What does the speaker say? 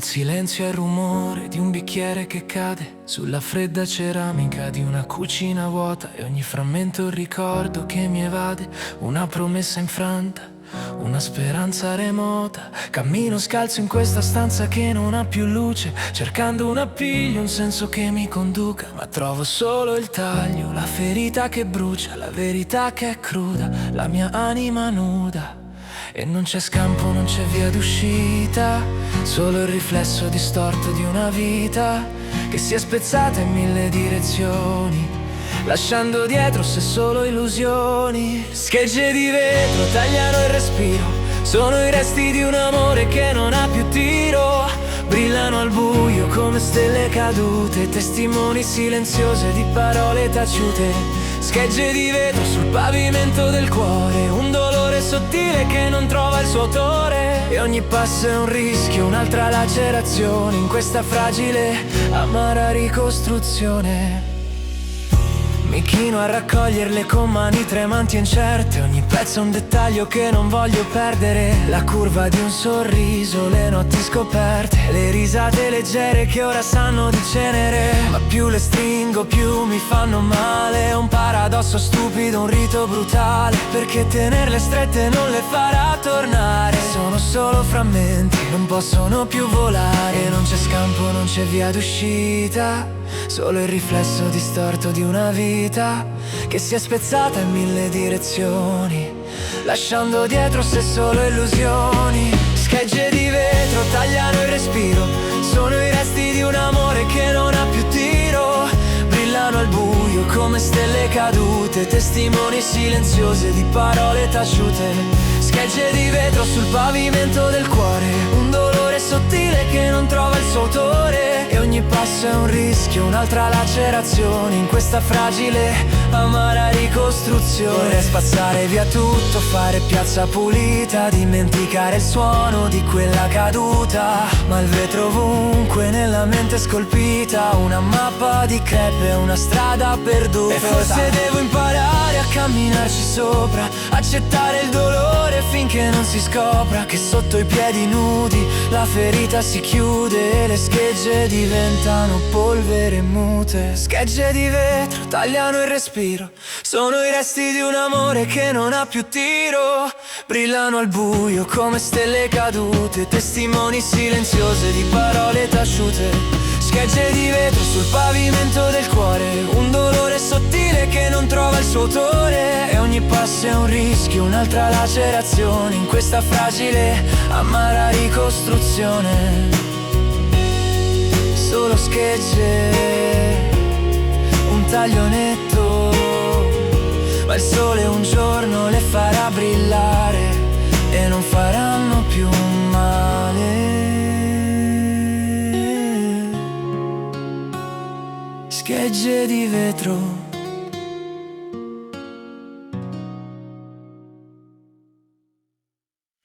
silenzio è il rumore di un bicchiere che cade sulla fredda ceramica di una cucina vuota, e ogni frammento un ricordo che mi evade, una promessa infranta, una speranza remota. Cammino scalzo in questa stanza che non ha più luce, cercando un appiglio, un senso che mi conduca, ma trovo solo il taglio, la ferita che brucia, la verità che è cruda, la mia anima nuda. E non c'è scampo, non c'è via d'uscita, solo il riflesso distorto di una vita che si è spezzata in mille direzioni, lasciando dietro se solo illusioni. Schegge di vetro tagliano il respiro, sono i resti di un amore che non ha più tiro. Brillano al buio come stelle cadute, testimoni silenziose di parole taciute. Schegge di vetro sul pavimento del cuore, un dolore sottile che non trova il suo autore. E ogni passo è un rischio, un'altra lacerazione in questa fragile, amara ricostruzione. Mi chino a raccoglierle con mani tremanti e incerte, ogni pezzo è un dettaglio che non voglio perdere. La curva di un sorriso, le notti scoperte, le risate leggere che ora sanno di cenere. Ma più le stringo più mi fanno male, è un paradosso stupido, un rito brutale, perché tenerle strette non le farà tornare. Sono solo frammenti, non possono più volare, non c'è scampo, non c'è via d'uscita, solo il riflesso distorto di una vita che si è spezzata in mille direzioni, lasciando dietro se solo illusioni. Schegge di vetro tagliano il respiro, sono i resti di un amore che non ha più tiro. Brillano al buio come stelle cadute, testimoni silenziose di parole taciute. Schegge di vetro sul pavimento del cuore, un dolore sottile che non trova il suo autore. E ogni passo è un rischio, un'altra lacerazione in questa fragile, amara ricostruzione. Vorrei spazzare via tutto, fare piazza pulita, dimenticare il suono di quella caduta, ma il vetro ovunque nella mente scolpita, una mappa di crepe, una strada perduta. E forse devo imparare a camminarci sopra, accettare il dolore finché non si scopra che sotto i piedi nudi la ferita si chiude e le schegge diventano polvere mute. Schegge di vetro tagliano il respiro, sono i resti di un amore che non ha più tiro. Brillano al buio come stelle cadute, testimoni silenziose di parole taciute. Schegge di vetro sul pavimento del cuore, un dolore sottile che non trova il suo autore. E ogni passo è un rischio, un'altra lacerazione in questa fragile, amara ricostruzione. Solo schegge, un taglio netto, ma il sole un giorno le farà brillare e non faranno più male. Schegge di vetro